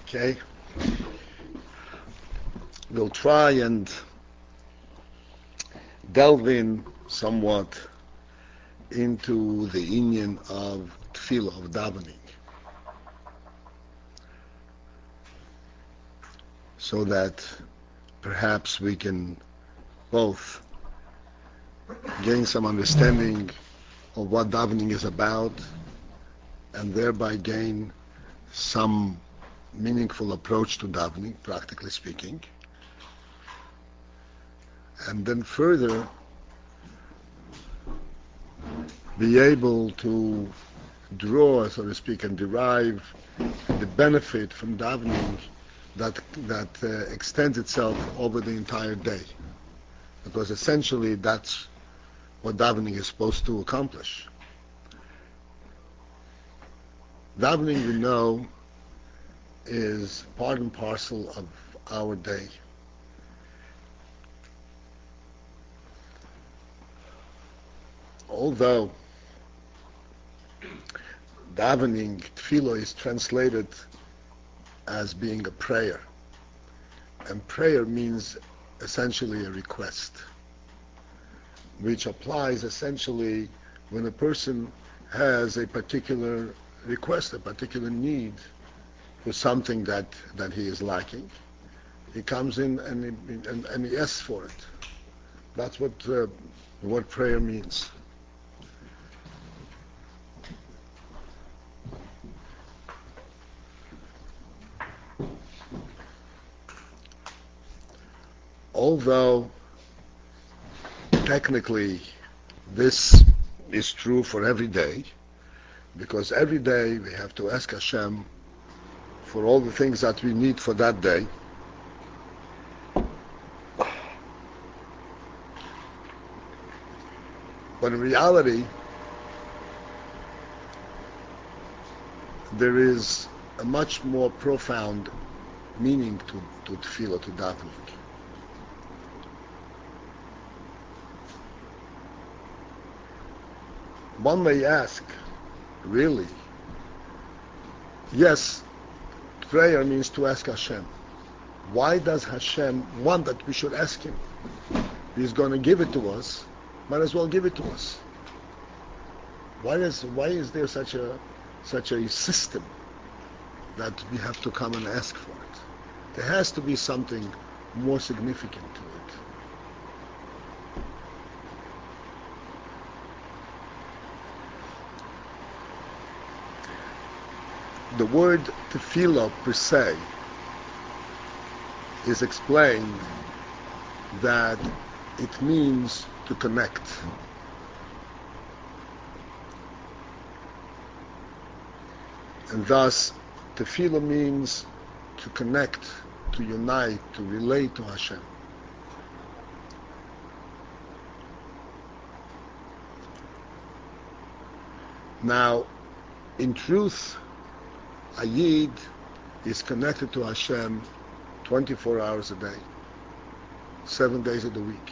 Okay, we'll try and delve in somewhat into the inyan of tefillah, of davening, so that perhaps we can both gain some understanding of what davening is about and thereby gain some meaningful approach to davening, practically speaking, and then further be able to draw, so to speak, and derive the benefit from davening that extends itself over the entire day, because essentially that's what davening is supposed to accomplish. Davening, we know, is part and parcel of our day. Although davening, tefillah, is translated as being a prayer, and prayer means essentially a request, which applies essentially when a person has a particular request, a particular need for something that he is lacking. He comes in and he asks for it. That's what the word prayer means. Although technically this is true for every day, because every day we have to ask Hashem for all the things that we need for that day. But in reality, there is a much more profound meaning to tefillah, to davening. One may ask, really? Yes, prayer means to ask Hashem. Why does Hashem want that we should ask Him? He's going to give it to us, might as well give it to us. Why is there such a system that we have to come and ask for it? There has to be something more significant to it. The word tefillah per se is explained that it means to connect. And thus, tefillah means to connect, to unite, to relate to Hashem. Now, in truth, a Yid is connected to Hashem 24 hours a day, 7 days of the week.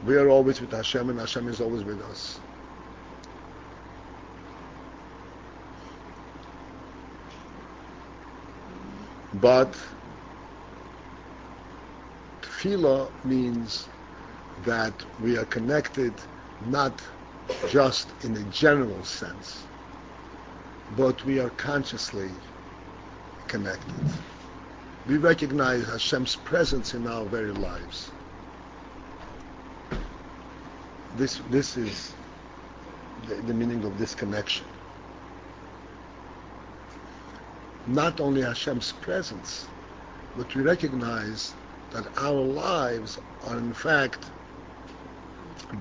We are always with Hashem, and Hashem is always with us. But tefillah means that we are connected not just in a general sense, but we are consciously connected. We recognize Hashem's presence in our very lives. This is the meaning of this connection. Not only Hashem's presence, but we recognize that our lives are in fact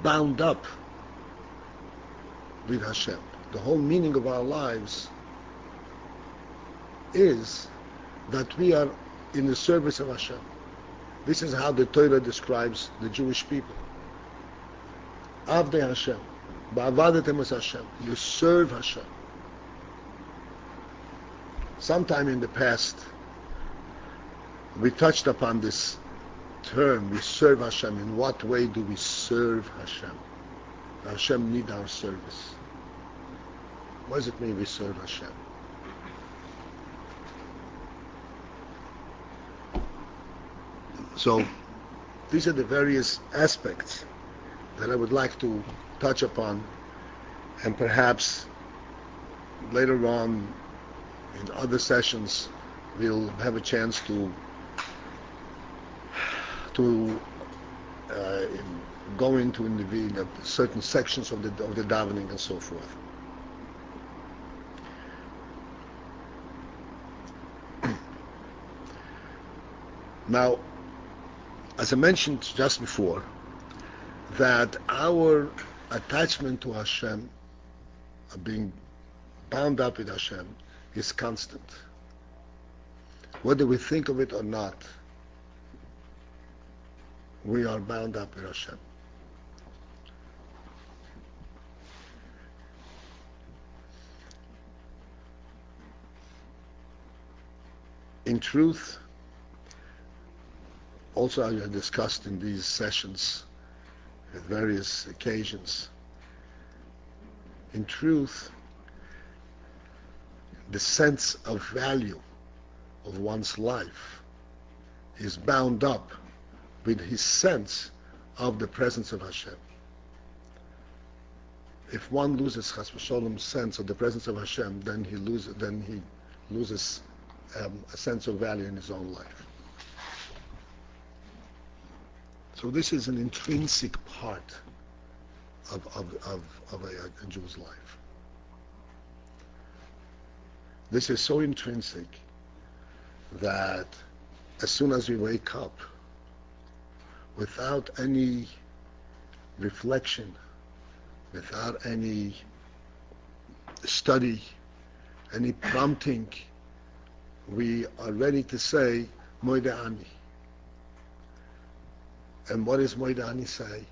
bound up with Hashem. The whole meaning of our lives is that we are in the service of Hashem. This is how the Torah describes the Jewish people. Avdei Hashem, ba'avadetem es Hashem. You serve Hashem. Sometime in the past, we touched upon this term, we serve Hashem. In what way do we serve Hashem? Hashem needs our service. What does it mean we serve Hashem? So these are the various aspects that I would like to touch upon, and perhaps later on in other sessions we'll have a chance to go into the certain sections of the davening and so forth. Now, as I mentioned just before, that our attachment to Hashem, being bound up with Hashem, is constant. Whether we think of it or not, we are bound up with Hashem. In truth, also I have discussed in these sessions at various occasions, in truth, the sense of value of one's life is bound up with his sense of the presence of Hashem. If one loses Chas v'Sholom's sense of the presence of Hashem, then he loses a sense of value in his own life. So this is an intrinsic part of a Jew's life. This is so intrinsic that as soon as we wake up, without any reflection, without any study, any prompting, we are ready to say, Moide Ani. And what does Moide Ani say?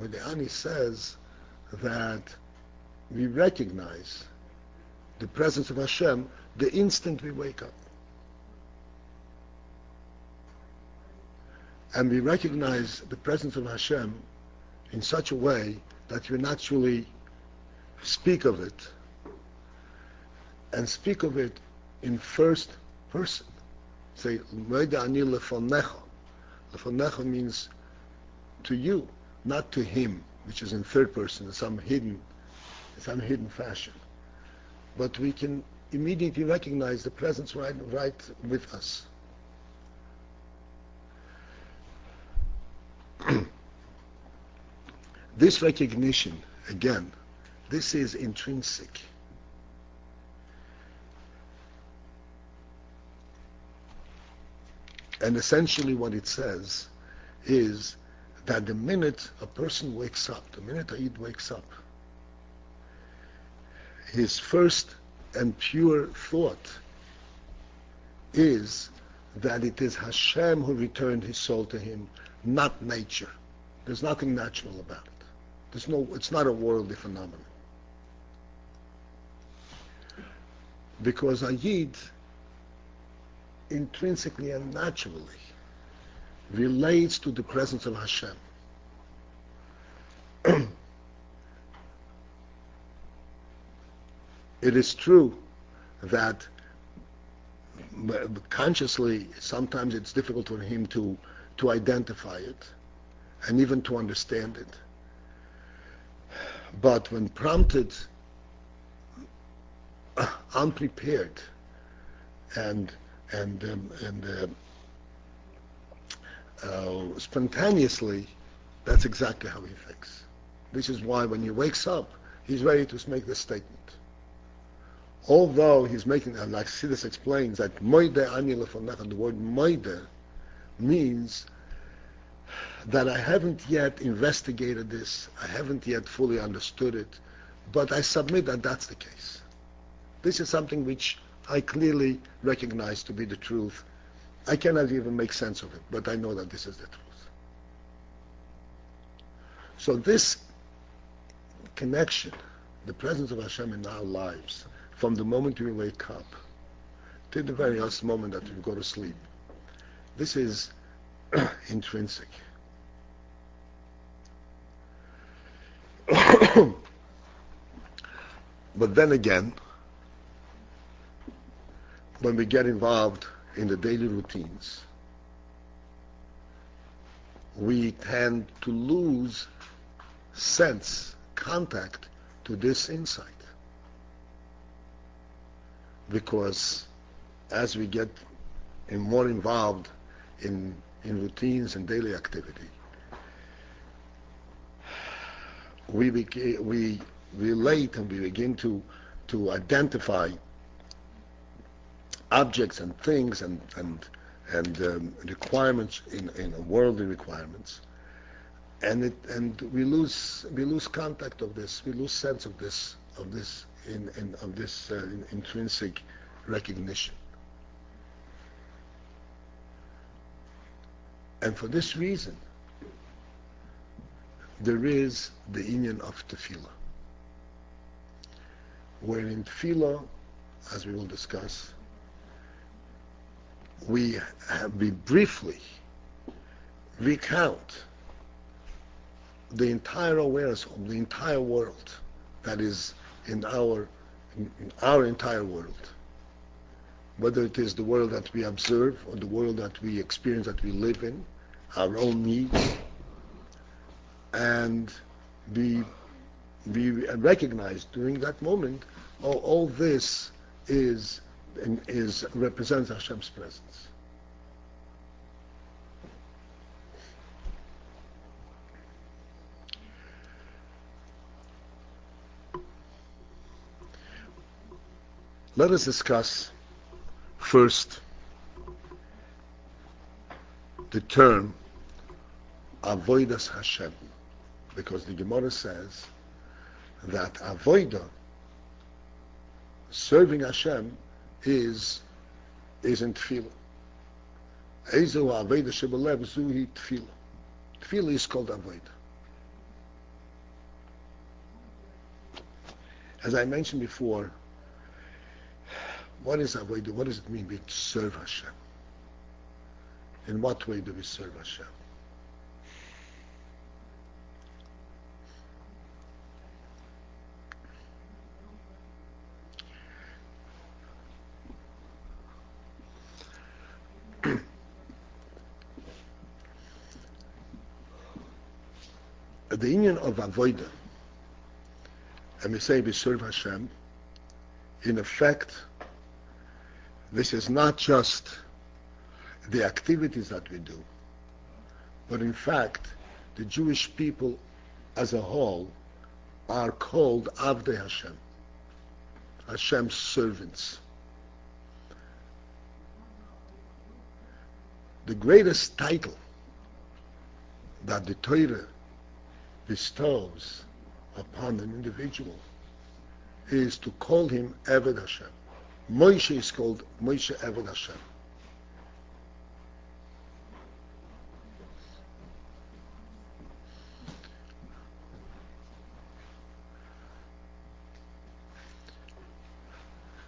Moide Ani says that we recognize the presence of Hashem the instant we wake up. And we recognize the presence of Hashem in such a way that we naturally speak of it, and speak of it in first person. Say, Moide Ani lefonecha. Lefonecha means to you, not to him, which is in third person, in some hidden fashion. But we can immediately recognize the presence right with us. This recognition, again, this is intrinsic. And essentially what it says is that the minute a person wakes up, the minute a Yid wakes up, his first and pure thought is that it is Hashem who returned his soul to him, not nature. There's nothing natural about it. It's not a worldly phenomenon. Because a Yid intrinsically and naturally relates to the presence of Hashem. It is true that consciously sometimes it's difficult for him to identify it and even to understand it. But when prompted, unprepared, and spontaneously, that's exactly how he thinks. This is why when he wakes up, he's ready to make this statement. Although he's making, like Sidis explains, that Moide Ani lefonecha, the word Moide means that I haven't yet investigated this, I haven't yet fully understood it, but I submit that that's the case. This is something which I clearly recognize to be the truth. I cannot even make sense of it, but I know that this is the truth. So this connection, the presence of Hashem in our lives, from the moment we wake up to the very last moment that we go to sleep, this is intrinsic. But then again, when we get involved in the daily routines, we tend to lose contact to this insight. Because as we get more involved in routines and daily activity, we relate and we begin to identify objects and things and requirements in worldly requirements, and we lose contact of this. We lose sense of this intrinsic recognition. And for this reason, there is the inyan of tefillah, where in tefillah, as we will discuss, we briefly recount the entire awareness of the entire world that is in our entire world, whether it is the world that we observe or the world that we experience, that we live in, our own needs, and we recognize during that moment all this represents Hashem's presence. Let us discuss first the term Avodas Hashem, because the Gemara says that Avodah, serving Hashem, is in tefillah. Ezu Avodah shebelev zuhi tefillah. Tefillah is called Avodah. As I mentioned before, what is Avodah? What does it mean we serve Hashem? In what way do we serve Hashem? The union of Avodah, and we say we serve Hashem, in effect, this is not just the activities that we do, but in fact, the Jewish people as a whole are called Avdei Hashem, Hashem's servants. The greatest title that the Torah bestows upon an individual is to call him Eved Hashem. Moshe is called Moshe Eved Hashem.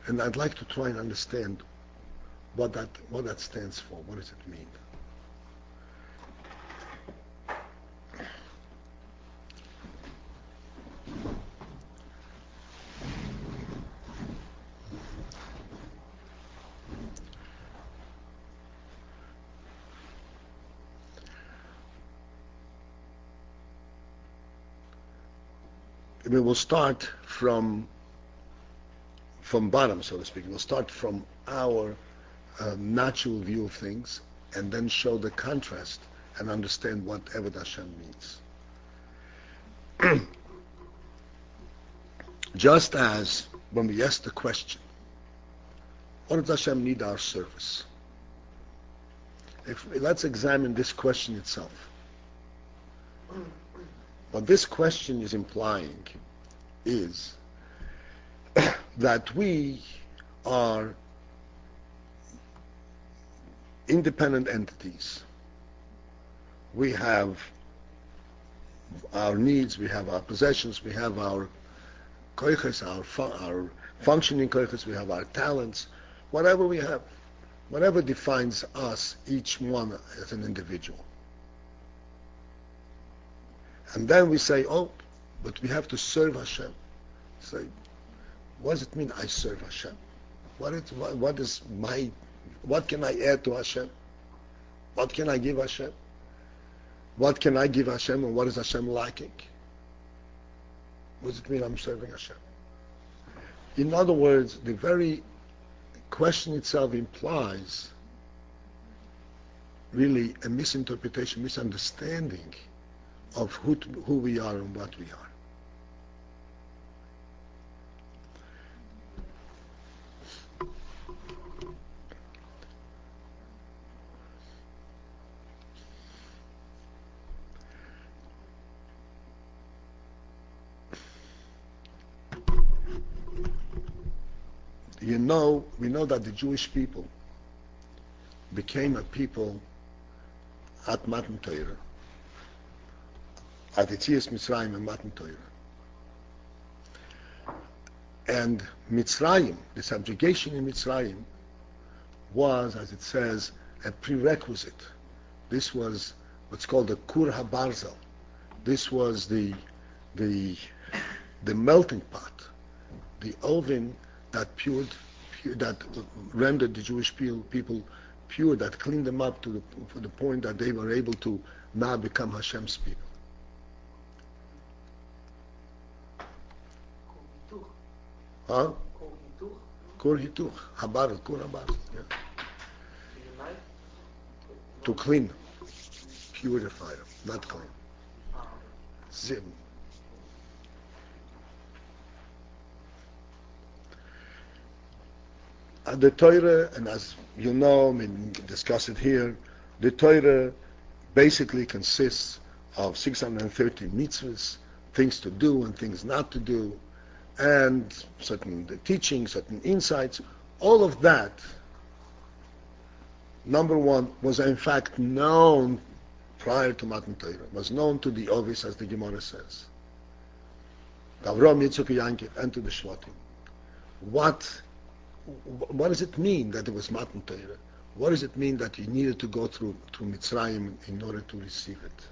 And I'd like to try and understand what that stands for. What does it mean? We will start from bottom, so to speak. We'll start from our natural view of things, and then show the contrast and understand what Eved Hashem means. Just as when we ask the question, what does Hashem need our service? Let's examine this question itself. What this question is implying is that we are independent entities. We have our needs, we have our possessions, we have our koiches, our functioning koiches, we have our talents, whatever we have, whatever defines us, each one as an individual. And then we say, oh, but we have to serve Hashem. Say, what does it mean I serve Hashem? What can I add to Hashem? What can I give Hashem? What can I give Hashem and what is Hashem lacking? What does it mean I'm serving Hashem? In other words, the very question itself implies really a misinterpretation, misunderstanding of who we are and what we are. We know that the Jewish people became a people at Matan Torah, at Yetzias Mitzrayim and Matan Torah. And Mitzrayim, the subjugation in Mitzrayim, was, as it says, a prerequisite. This was what's called the Kur HaBarzel. This was the melting pot, the oven that that rendered the Jewish people pure, that cleaned them up to the point that they were able to now become Hashem's people. Huh? Kur Hituch, Habarel, Kur Habarel. Yeah. To clean, purify them, not clean. Zim. The Torah, and as you know, we discuss it here, the Torah basically consists of 630 mitzvahs, things to do and things not to do, and certain teachings, certain insights. All of that, number one, was in fact known prior to Matan Torah, was known to the Ovis, as the Gemara says. Avram, Yitzchak, Yankov, and to the Shvatim. What does it mean that it was Matan Torah? What does it mean that you needed to go through Mitzrayim in order to receive it?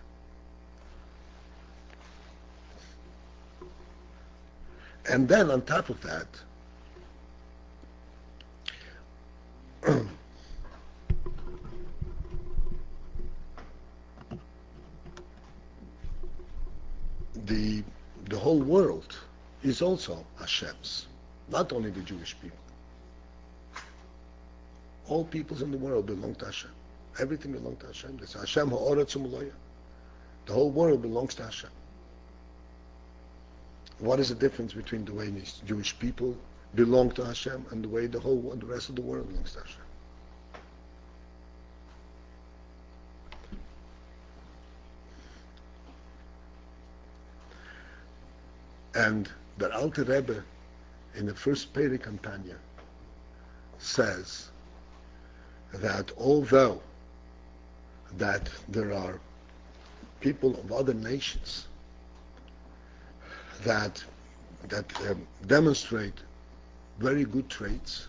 And then on top of that, the whole world is also Hashem's, not only the Jewish people. All peoples in the world belong to Hashem. Everything belongs to Hashem. There's Hashem ha'oretz u'maloya. The whole world belongs to Hashem. What is the difference between the way these Jewish people belong to Hashem and the way the rest of the world belongs to Hashem? And the Alter Rebbe, in the first Perek Tanya, says that although that there are people of other nations that demonstrate very good traits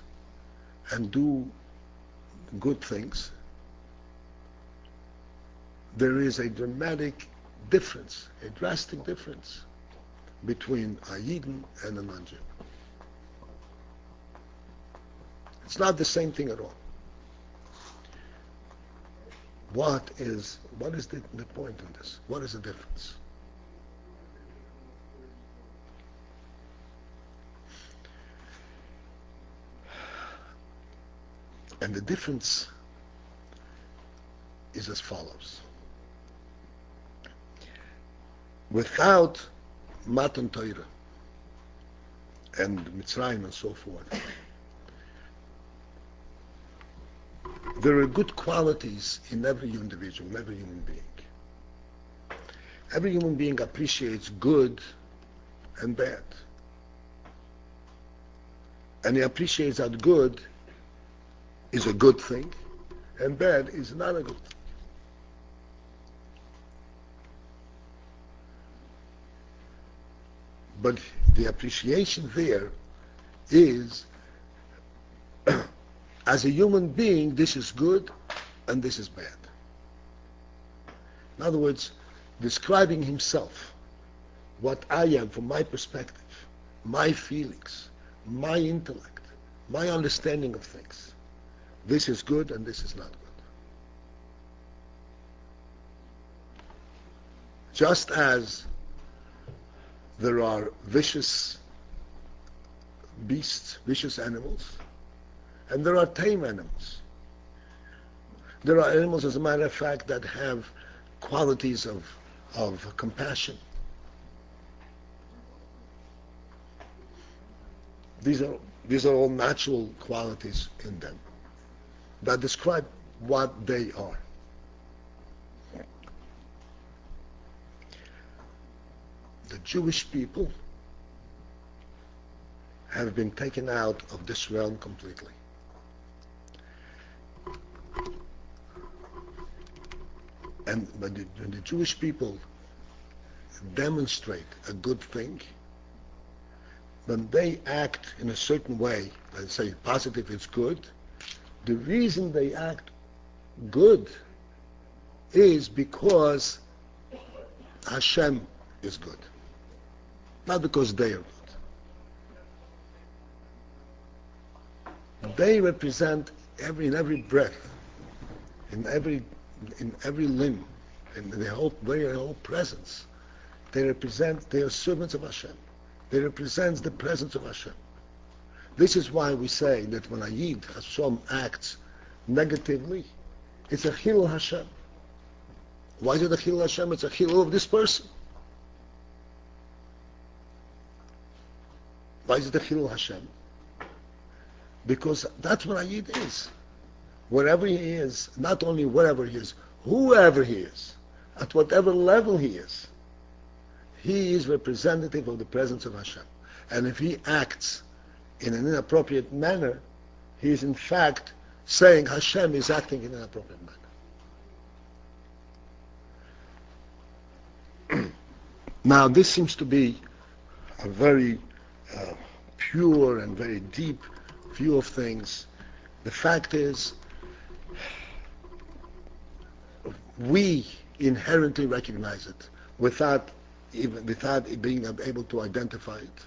and do good things, there is a dramatic difference, a drastic difference between a Yidden and a non-Jew. It's not the same thing at all. What is the point in this? What is the difference? And the difference is as follows. Without Matan Torah and Mitzrayim and so forth, there are good qualities in every individual, in every human being. Every human being appreciates good and bad. And he appreciates that good is a good thing and bad is not a good thing. But the appreciation there is, as a human being, this is good and this is bad. In other words, describing himself, what I am from my perspective, my feelings, my intellect, my understanding of things. This is good and this is not good. Just as there are vicious beasts, vicious animals, and there are tame animals. There are animals, as a matter of fact, that have qualities of compassion. These are all natural qualities in them that describe what they are. The Jewish people have been taken out of this realm completely. And when the Jewish people demonstrate a good thing, when they act in a certain way, let's say positive is good, the reason they act good is because Hashem is good. Not because they are good. They represent in every breath, in every limb, in their whole presence. They are servants of Hashem. They represent the presence of Hashem. This is why we say that when a Yid, Hashem, acts negatively, it's a Chilul Hashem. Why is it a Chilul Hashem? It's a Chilul of this person. Why is it a Chilul Hashem? Because that's what a Yid is. Wherever he is, not only wherever he is, whoever he is, at whatever level he is representative of the presence of Hashem. And if he acts in an inappropriate manner, he is in fact saying Hashem is acting in an inappropriate manner. Now this seems to be a very pure and very deep view of things. The fact is, we inherently recognize it without being able to identify it.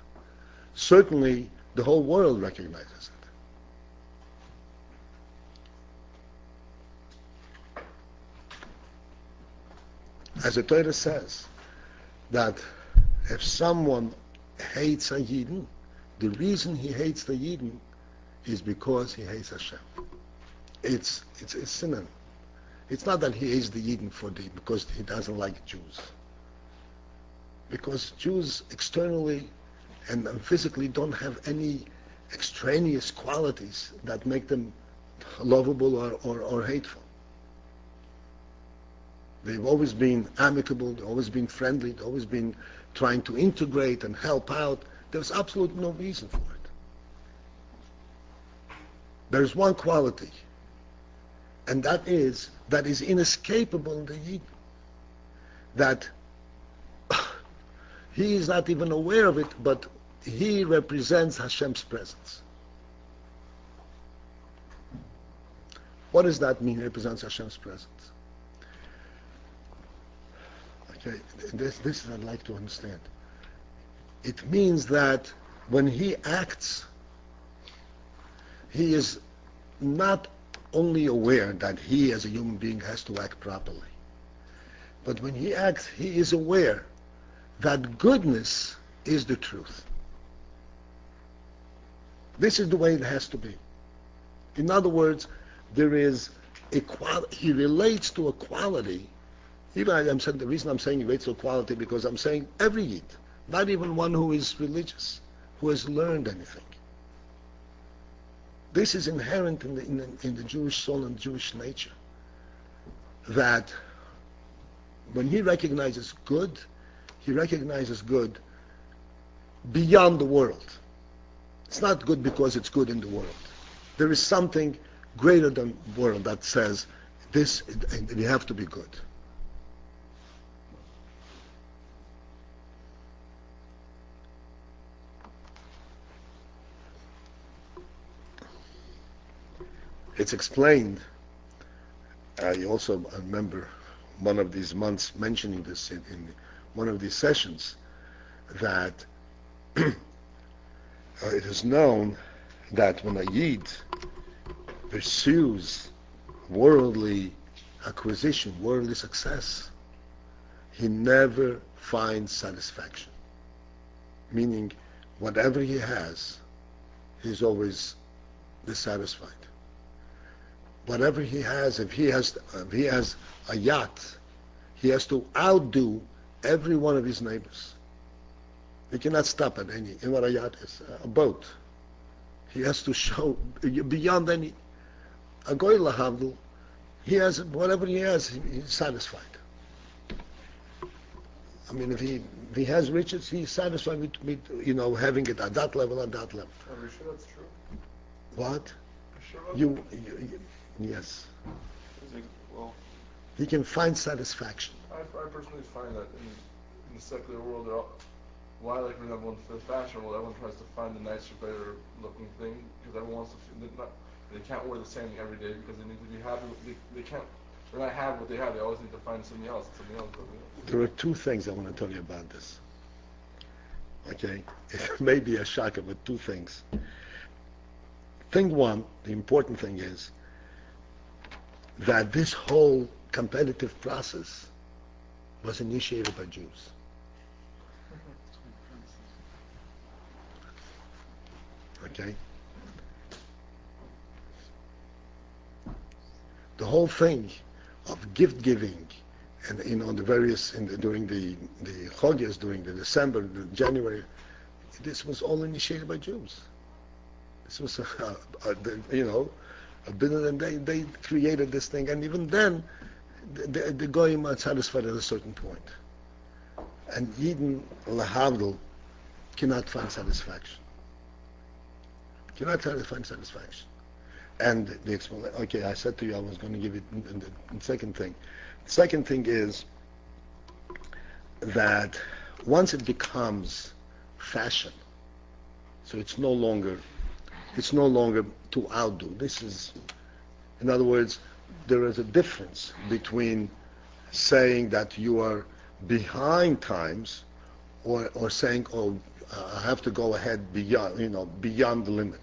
Certainly, the whole world recognizes it. As the Torah says, that if someone hates a Yidden, the reason he hates the Yidden is because he hates Hashem. It's synonym. It's not that he hates the Yidden because he doesn't like Jews. Because Jews externally and physically don't have any extraneous qualities that make them lovable or hateful. They've always been amicable, they've always been friendly, they've always been trying to integrate and help out. There's absolutely no reason for it. There's one quality, and that is inescapable in the Yid, that he is not even aware of it, but he represents Hashem's presence. What does that mean, he represents Hashem's presence? Okay, this I'd like to understand. It means that when he acts, he is not only aware that he as a human being has to act properly, but when he acts, he is aware that goodness is the truth. This is the way it has to be. In other words, there is he relates to a quality. The reason I'm saying he relates to a quality because I'm saying every Yid, not even one who is religious, who has learned anything. This is inherent in the Jewish soul and Jewish nature, that when he recognizes good beyond the world. It's not good because it's good in the world. There is something greater than the world that says this, and you have to be good. It's explained, I also remember one of these months mentioning this in one of these sessions, that it is known that when a Yid pursues worldly acquisition, worldly success, he never finds satisfaction. Meaning, whatever he has, he's always dissatisfied. Whatever he has, if he has a yacht, he has to outdo every one of his neighbors. He cannot stop at any. And what a yacht is, a boat. He has to show beyond any. A goy lahavdil, he has whatever he has, he's satisfied. I mean, if he has riches, he's satisfied with having it at that level, at that level. Are you sure that's true? What? Sure about You yes. Well, He can find satisfaction. I personally find that in the secular world, why, like for example, in the fashion world, everyone tries to find the nicer, better looking thing because everyone wants to. They can't wear the same thing every day because they need to be happy. They can't. They're not happy with what they have. They always need to find something else. There are two things I want to tell you about this. Okay, it may be a shocker, but two things. Thing one, the important thing is that this whole competitive process was initiated by Jews. Okay? The whole thing of gift giving and the various during the Chogyas, during the December, the January, this was all initiated by Jews. This was a business, and they created this thing, and even then the goyim are satisfied at a certain point. And Yidden lahavdil cannot find satisfaction. Cannot find satisfaction. And the explanation. Okay, I said to you I was going to give it the second thing. The second thing is that once it becomes fashion, so it's no longer to outdo. This is, in other words, there is a difference between saying that you are behind times, or saying, I have to go ahead beyond the limit.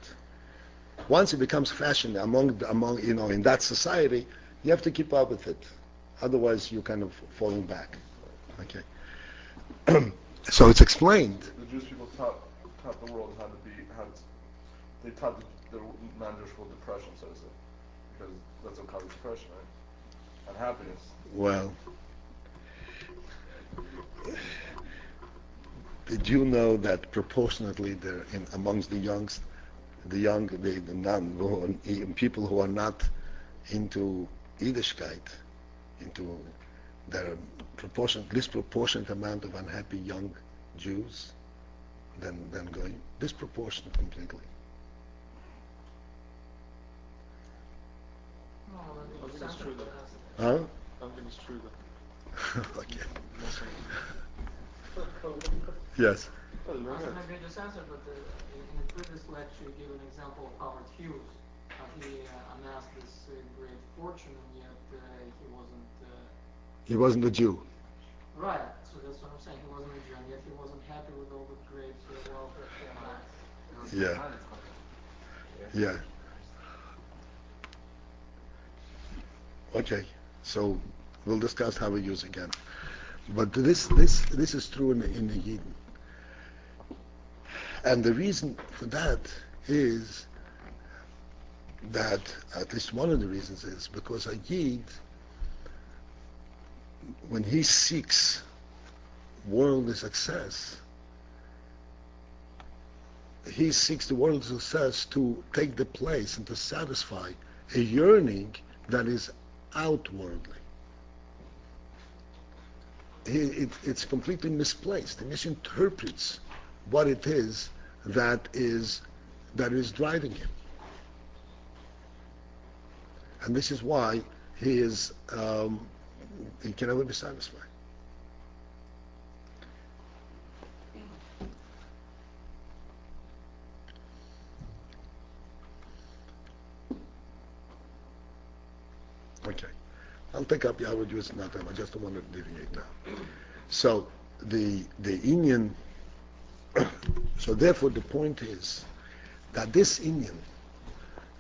Once it becomes fashion among in that society, you have to keep up with it. Otherwise, you're kind of falling back. Okay. So it's explained. The Jewish people taught the world they taught the non-Jewish world depression, so to say, because that's what causes depression, right? Unhappiness. Well, did you know that proportionately there amongst the young, people who are not into Yiddishkeit, there are disproportionate amount of unhappy young Jews than going disproportionate completely. I think it's true though. Huh? I think it's true though. Okay. Yes. I was going to give this answer, but in the previous lecture you gave an example of Howard Hughes. He amassed this great fortune, and yet He wasn't a Jew. Right, so that's what I'm saying. He wasn't a Jew, and yet he wasn't happy with all the great wealth that he amassed. Yeah. Yeah. Okay, so we'll discuss how we use again. But this is true in the Yidden. And the reason for that is that, at least one of the reasons is, because a Yid, when he seeks worldly success, he seeks the worldly success to take the place and to satisfy a yearning that is outwardly. It's completely misplaced. He misinterprets what it is that is driving him, and this is why he can never be satisfied. Okay. I'll take up Yahweh Jews not time. I just don't want to deviate now. So the Indian. So therefore, the point is that this Indian,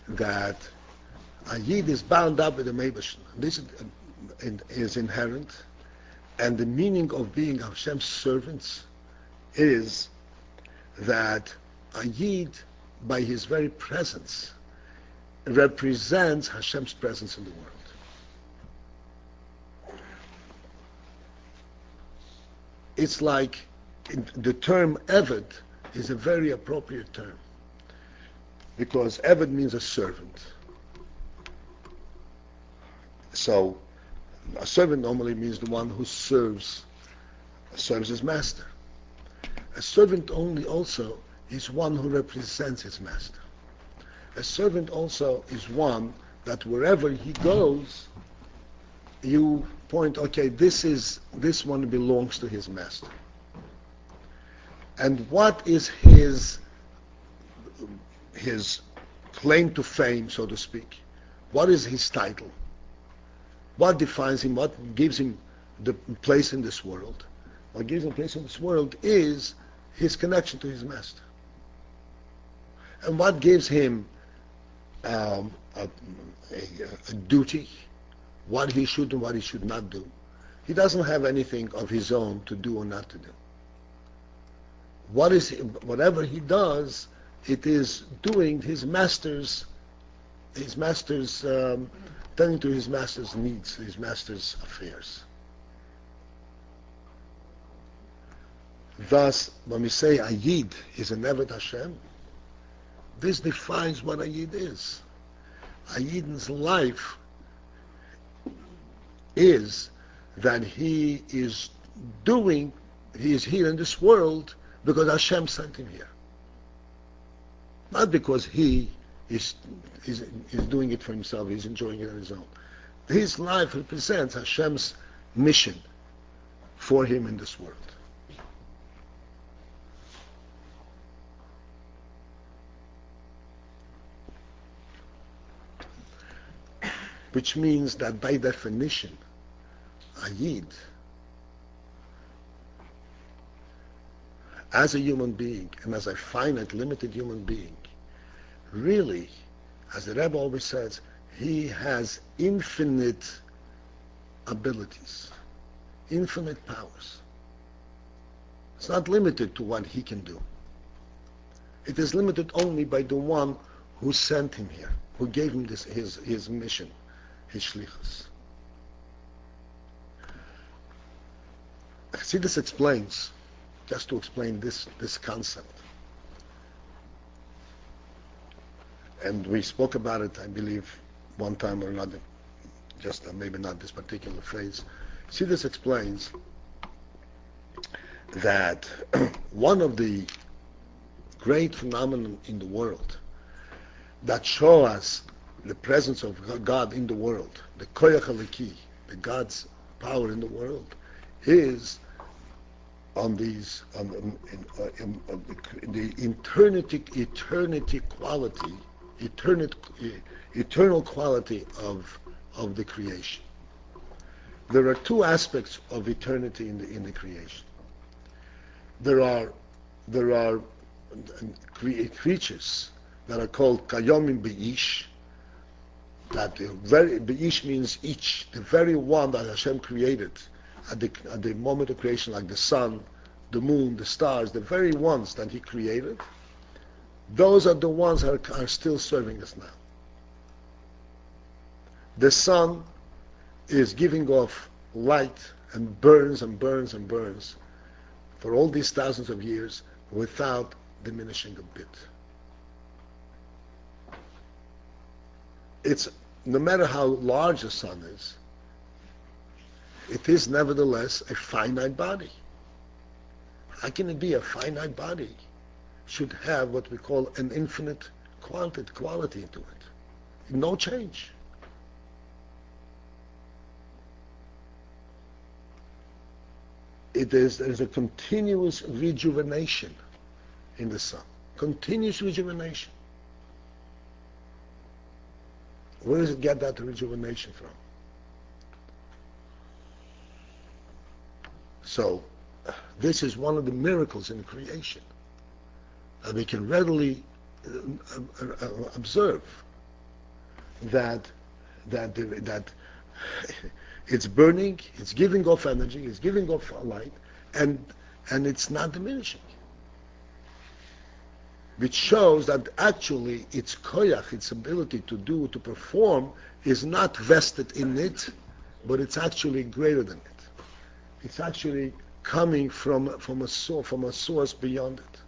that a Yid is bound up with the Meibashn. This is inherent, And the meaning of being Hashem's servants is that a Yid, by his very presence, represents Hashem's presence in the world. It's like the term Eved is a very appropriate term, because Eved means a servant. So a servant normally means the one who serves his master. A servant only also is one who represents his master. A servant also is one that wherever he goes, you point, okay, this one belongs to his master. And what is his claim to fame, so to speak? What is his title? What defines him? What gives him the place in this world? What gives him place in this world is his connection to his master. And what gives him a duty, what he should and what he should not do? He doesn't have anything of his own to do or not to do. Whatever he does, it is doing his master's tending to his master's needs, his master's affairs. Thus, when we say a Yid is an Eved Hashem, this defines what a Yid is. A Yid's life is that he is here in this world because Hashem sent him here. Not because he is doing it for himself, he's enjoying it on his own. His life represents Hashem's mission for him in this world. Which means that by definition, a Yid, as a human being and as a finite, limited human being, really, as the Rebbe always says, he has infinite abilities, infinite powers. It's not limited to what he can do. It is limited only by the one who sent him here, who gave him his mission, his shlichus. See, this explains, just to explain this concept. And we spoke about it, I believe, one time or another, just maybe not this particular phrase. See, this explains that one of the great phenomena in the world that show us the presence of God in the world, the koyach haliki, the God's power in the world, is on the eternity quality, eternal quality of the creation. There are two aspects of eternity in the creation. There are creatures that are called kayomim beish. That beish means each, the very one that Hashem created at the moment of creation, like the sun, the moon, the stars, the very ones that He created. Those are the ones that are still serving us now. The sun is giving off light and burns and burns and burns for all these thousands of years without diminishing a bit. It's, no matter how large the sun is, it is nevertheless a finite body. How can it be a finite body? Should have what we call an infinite quality to it. No change. There's a continuous rejuvenation in the sun. Continuous rejuvenation. Where does it get that rejuvenation from? So, this is one of the miracles in creation that we can readily observe that It's burning, it's giving off energy, it's giving off light, and it's not diminishing. Which shows that actually its koyach, its ability to perform, is not vested in it, but it's actually greater than it. It's actually coming from a source beyond it.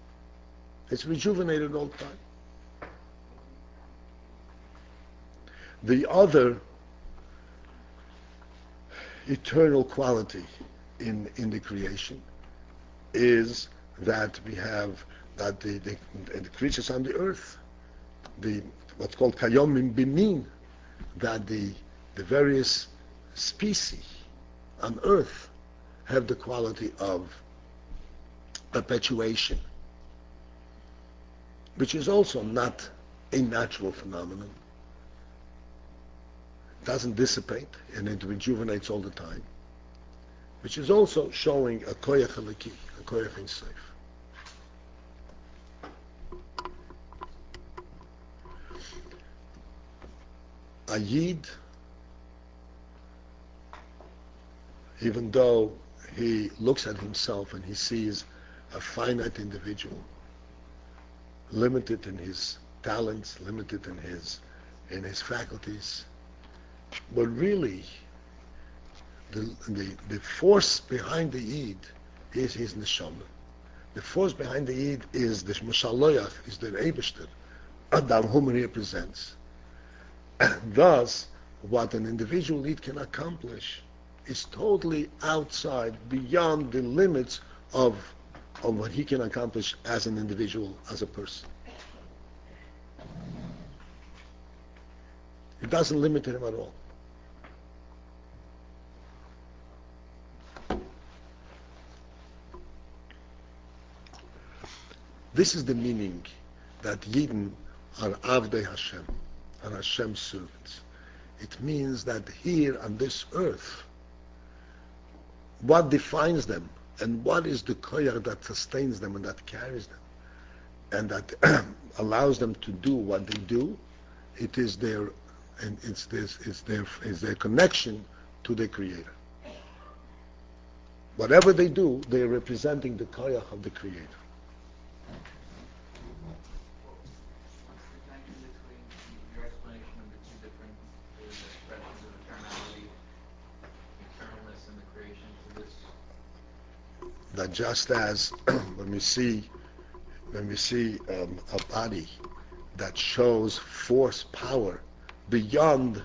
It's rejuvenated all the time. The other eternal quality in the creation is that we have that the creatures on the earth, what's called kayomim bimin, that the various species on earth have the quality of perpetuation, which is also not a natural phenomenon. It doesn't dissipate, and it rejuvenates all the time, which is also showing a koyach halaki, a koyach in seif. A yid, even though he looks at himself and he sees a finite individual, limited in his talents, limited in his faculties, but really the force behind the yid is his neshama. The force behind the yid is the Mashaloyach, is the Eibishter, Adam, whom he represents. Thus, what an individual yid can accomplish is totally outside, beyond the limits of what he can accomplish as an individual, as a person. It doesn't limit him at all. This is the meaning that Yidden are Avdei Hashem, are Hashem's servants. It means that here on this earth, what defines them and what is the koyach that sustains them and that carries them and that allows them to do what they do, it is their connection to the Creator. Whatever they do, they are representing the koyach of the Creator. What's the connection between your explanation of the two different expressions of eternality, eternalness and the creation to this? That just as when we see a body that shows force, power beyond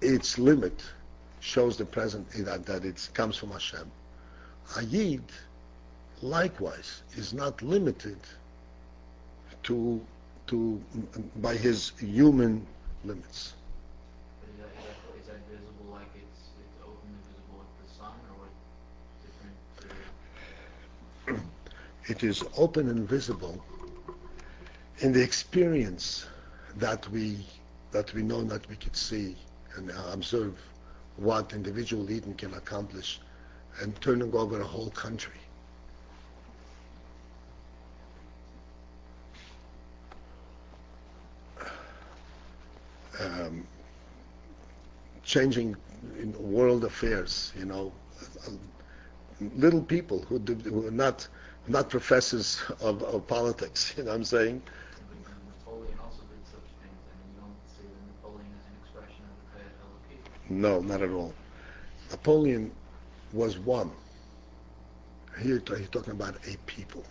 its limit, shows the present that it comes from Hashem. A yid, likewise, is not limited to by his human limits. But is that visible like it's openly visible with the sun, or what different? It is open and visible in the experience that we know, that we could see and observe what individual Eden can accomplish, and turning over a whole country. Changing in world affairs, little people who are not professors of politics, you know what I'm saying? Napoleon also did such things, and you don't see that Napoleon is an expression of the Koyach Eloki. No, not at all. Napoleon was one. Here he's talking about a people.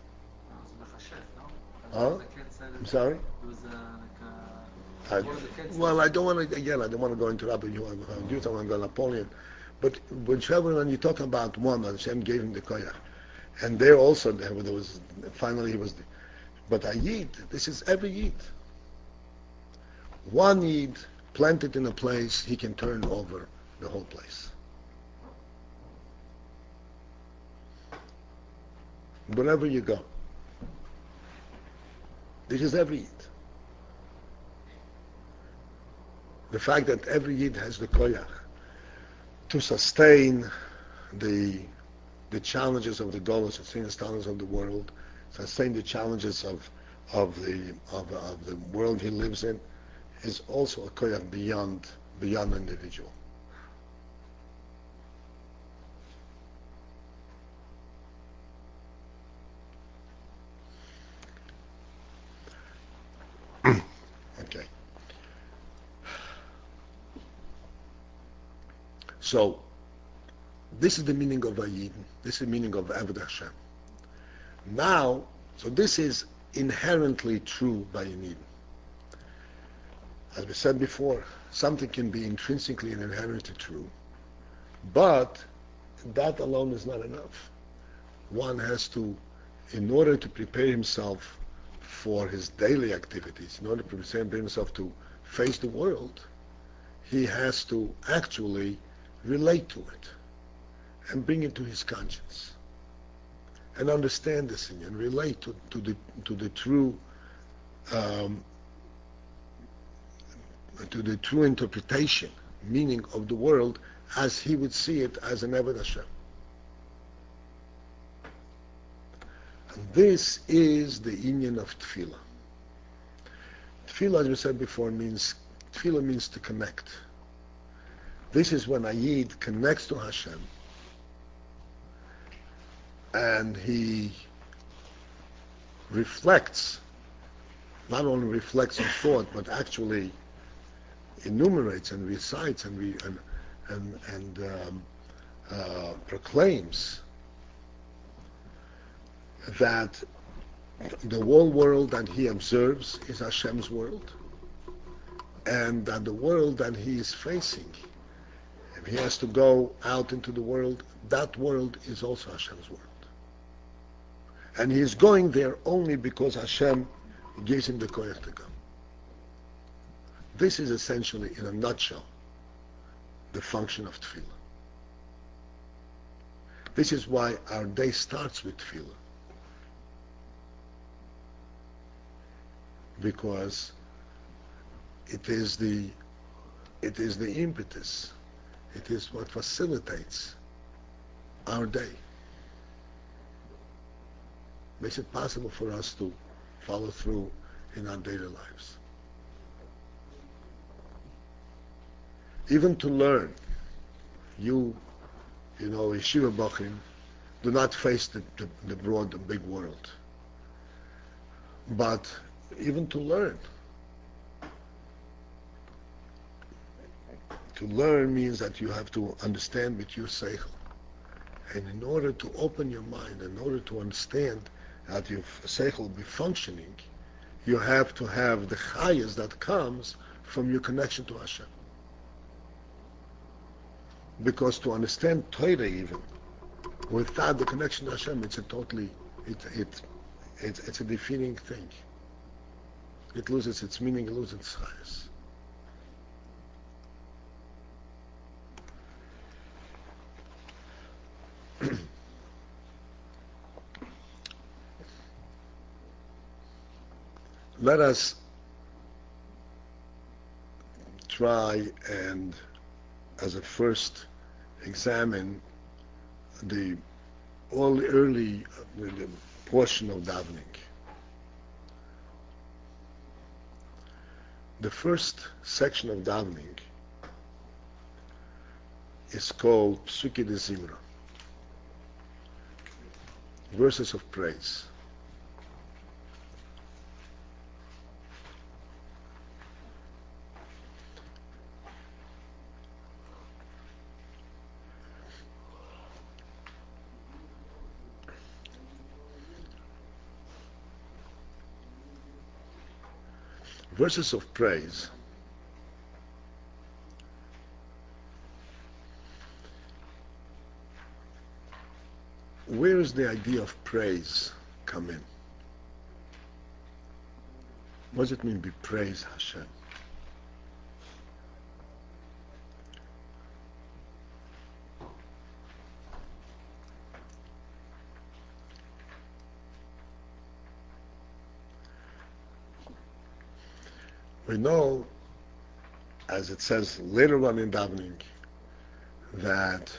Huh? I'm sorry? I don't want to go into that, but I want to go Napoleon. But whichever one you're talking about, one, Hashem gave him the koyach. And there also, there was, finally he was, but a yid, this is every yid. One yid planted in a place, he can turn over the whole place. Wherever you go. This is every yid. The fact that every yid has the koyach to sustain the challenges of the Golos, sustain the challenges of the world, sustain the challenges of the world he lives in, is also a koyach beyond the individual. So, this is the meaning of Vayidin. This is the meaning of Avodah Hashem. Now, so this is inherently true by Yidin. As we said before, something can be intrinsically and inherently true, but that alone is not enough. One has to, in order to prepare himself for his daily activities, in order to prepare himself to face the world, he has to actually relate to it and bring it to his conscience and understand this thing and relate to the true to the true interpretation, meaning of the world as he would see it as an Avodah Hashem. And this is the inyan of Tefillah. Tefillah, as we said before, means to connect. This is when a Yid connects to Hashem and he reflects, not only reflects on thought, but actually enumerates and recites and proclaims that the whole world that he observes is Hashem's world, and that the world that he is facing, if he has to go out into the world, that world is also Hashem's world. And he is going there only because Hashem gives him the koyach to go. This is essentially, in a nutshell, the function of tefillah. This is why our day starts with tefillah. Because it is the impetus, it is what facilitates our day. Makes it possible for us to follow through in our daily lives. Even to learn, you know, yeshiva bachim do not face the broad and big world. But even to learn means that you have to understand with your seichel. And in order to open your mind, in order to understand that your seichel will be functioning, you have to have the chayas that comes from your connection to Hashem. Because to understand Torah even, without the connection to Hashem, it's a totally, it's a defeating thing. It loses its meaning, it loses its chayas. Let us try and, as a first, examine the early portion of davening. The first section of davening is called Psuki de Zimra, verses of praise. Verses of praise where does the idea of praise come in? What does it mean, be praise Hashem? We know, as it says later on in davening, that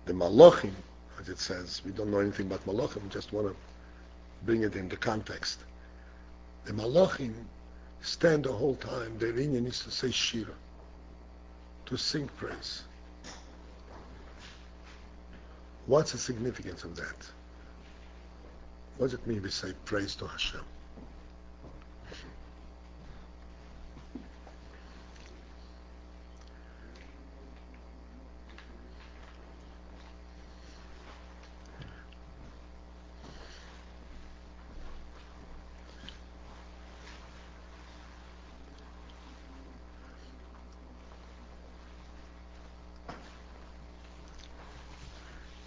the malachim, as it says, we don't know anything about malachim, just want to bring it into context. The malachim stand the whole time, their inyan is to say shira, to sing praise. What's the significance of that? What does it mean we say praise to Hashem?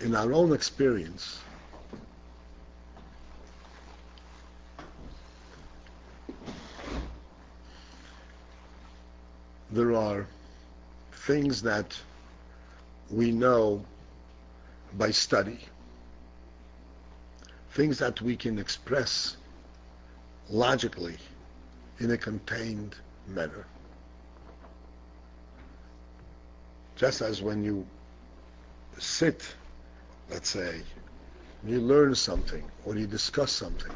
in our own experience, there are things that we know by study, things that we can express logically in a contained manner. Just as when you sit, let's say, you learn something or you discuss something,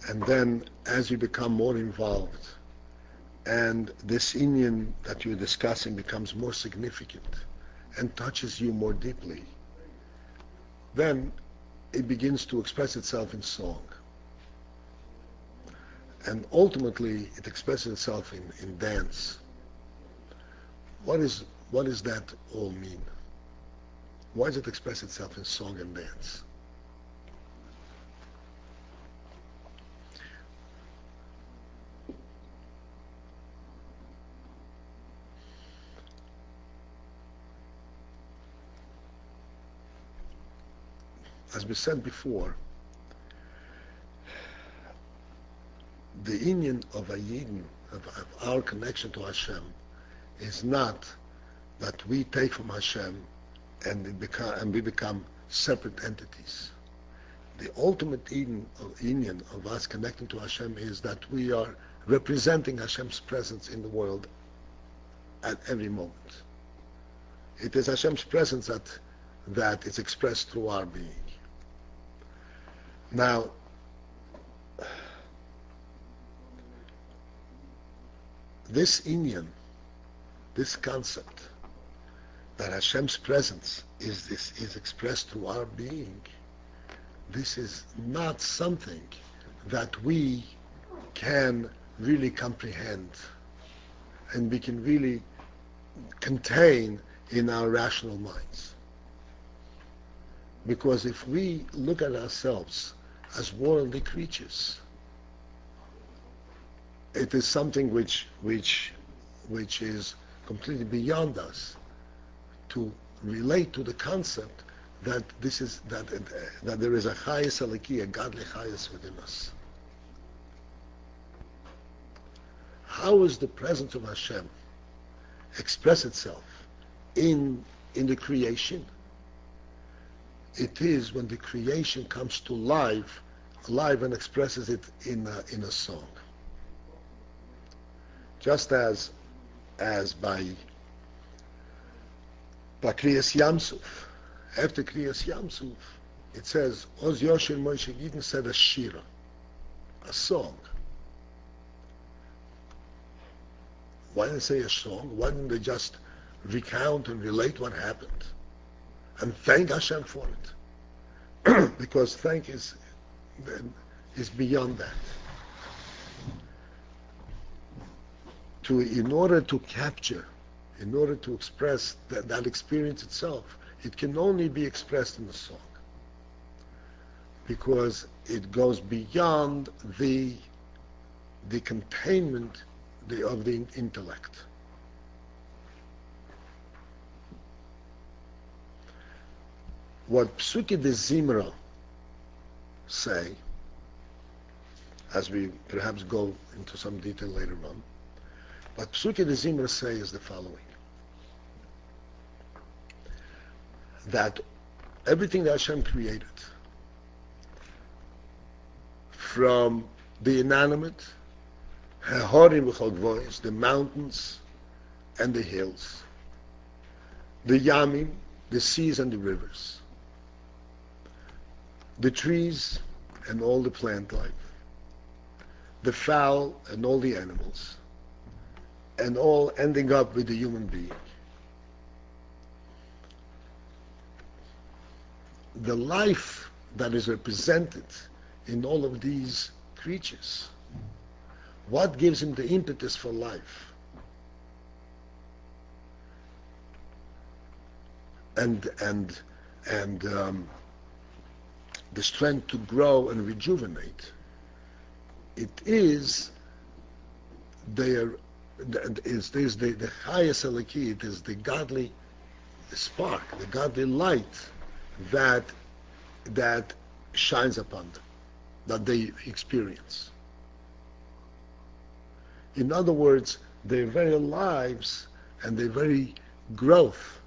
and then as you become more involved and this Indian that you're discussing becomes more significant and touches you more deeply, then it begins to express itself in song. And ultimately it expresses itself in dance. What does that all mean? Why does it express itself in song and dance? As we said before, the union of a Yidden, of our connection to Hashem, is not that we take from Hashem and we become separate entities. The ultimate union of us connecting to Hashem is that we are representing Hashem's presence in the world at every moment. It is Hashem's presence that is expressed through our being. Now, this inyan, this concept that Hashem's presence is expressed through our being, this is not something that we can really comprehend and we can really contain in our rational minds. Because if we look at ourselves as worldly creatures, it is something which is completely beyond us to relate to the concept that that there is a chayes aliki, a godly chayes within us. How is the presence of Hashem express itself in the creation? It is when the creation comes to life and expresses it in a song. Just as by Kriyas Yamsuf, after Kriyas Yamsuf, it says, Oz Yosher Moshe Yidden said a shira, a song. Why didn't they say a song? Why didn't they just recount and relate what happened and thank Hashem for it? Because thank is beyond that. In order to capture, in order to express that experience itself, it can only be expressed in a song, because it goes beyond the containment of the intellect. What Psuki de Zimra say, as we perhaps go into some detail later on, what Psuki de Zimra say is the following: that everything that Hashem created, from the inanimate, the mountains and the hills, the yamim, the seas and the rivers, the trees and all the plant life, the fowl and all the animals, and all ending up with the human being. The life that is represented in all of these creatures, what gives him the impetus for life? And the strength to grow and rejuvenate. It is the highest aliki, it is the godly spark, the godly light that shines upon them, that they experience. In other words, their very lives and their very growth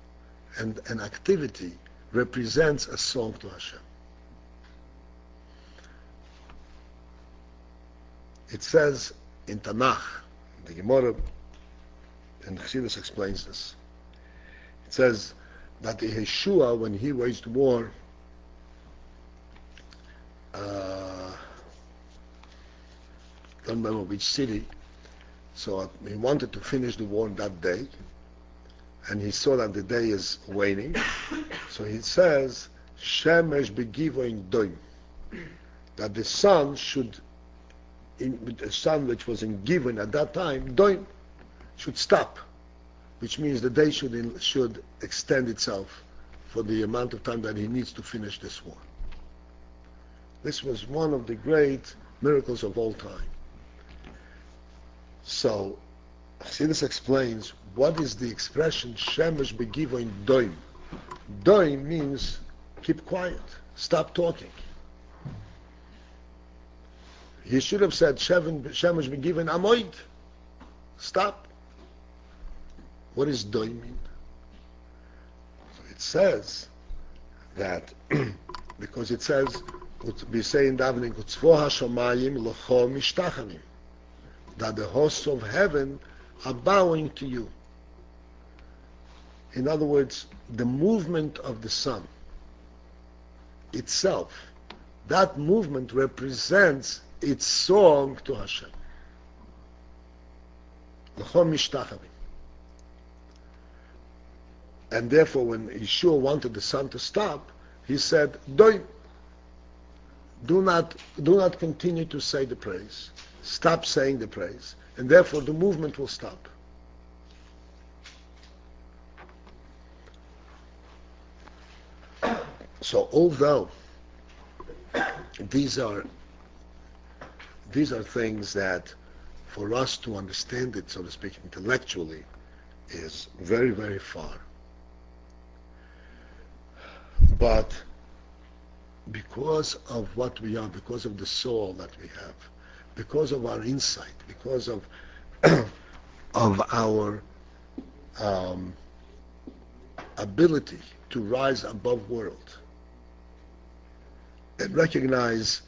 and activity represents a song to Hashem. It says in Tanakh, the Gemara and Chassidus explains this. It says that the Yeshua, when he waged war, don't remember which city, so he wanted to finish the war that day, and he saw that the day is waning, so he says, Shemesh begivoin doim, that the sun should, the sun which was in given at that time, doim, should stop, which means the day should extend itself for the amount of time that he needs to finish this war. This was one of the great miracles of all time. So, Chassidus explains what is the expression Shemesh begivoin doim. Doim means keep quiet, stop talking. He should have said Shemesh begivoin amoid, stop. What does doim mean? So it says that because it says we say in davening Utzvo hashamayim locho mishtachamim, that the hosts of heaven are bowing to you. In other words, the movement of the sun itself, that movement represents its song to Hashem. Locho mishtachamim. And therefore, when Yeshua wanted the sun to stop, he said, do not continue to say the praise. Stop saying the praise. And therefore, the movement will stop. So, although these are things that, for us to understand it, so to speak, intellectually, is very, very far. But because of what we are, because of the soul that we have, because of our insight, because of of our ability to rise above world and recognize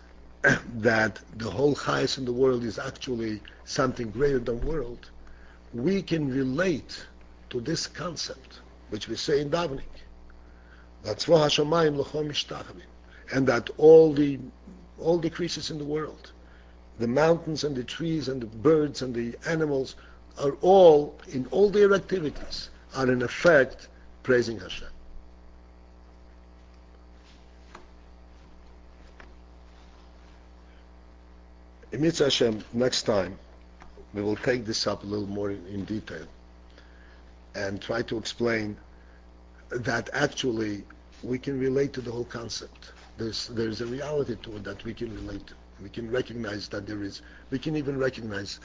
that the whole highest in the world is actually something greater than world, we can relate to this concept, which we say in davening. That's Tzvo hashamayim locho mishtachamim, and that all the creatures in the world, the mountains and the trees and the birds and the animals, are all, in all their activities, are in effect praising Hashem. In Mitzvah Hashem, next time, we will take this up a little more in detail and try to explain that actually we can relate to the whole concept. There's a reality to it that we can relate to. We can recognize that there is, we can even recognize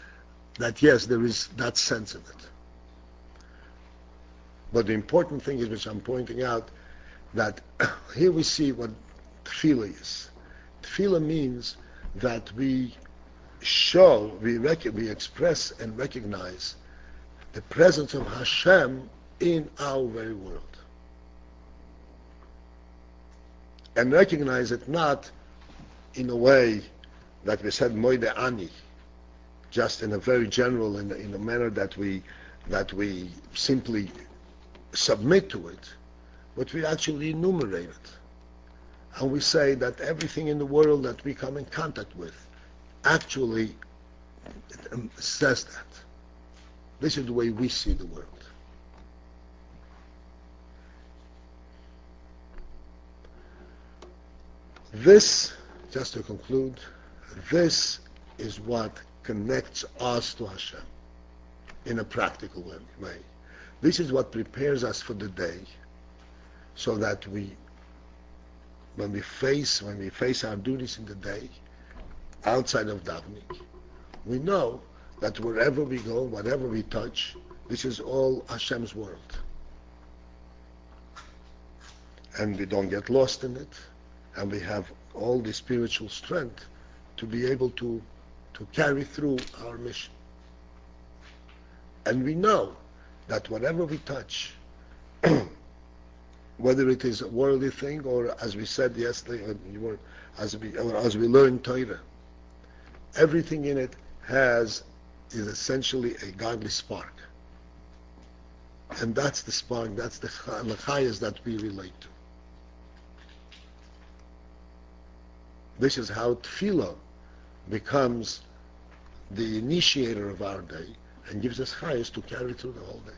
that yes, there is that sense of it. But the important thing is, which I'm pointing out, that here we see what tefillah is. Tefillah means that we show, we express and recognize the presence of Hashem in our very world. And recognize it not in a way that we said moide ani, just in a very general, in a manner that we simply submit to it, but we actually enumerate it. And we say that everything in the world that we come in contact with actually says that. This is the way we see the world. This, just to conclude, this is what connects us to Hashem in a practical way. This is what prepares us for the day, so that when we face our duties in the day, outside of davening, we know that wherever we go, whatever we touch, this is all Hashem's world. and we don't get lost in it, and we have all the spiritual strength to be able to carry through our mission. And we know that whatever we touch, whether it is a worldly thing or, as we said yesterday, as we learn Torah, everything in it is essentially a godly spark. And that's the spark, that's the chayas that we relate to. This is how tefillah becomes the initiator of our day and gives us chayas to carry through the whole day.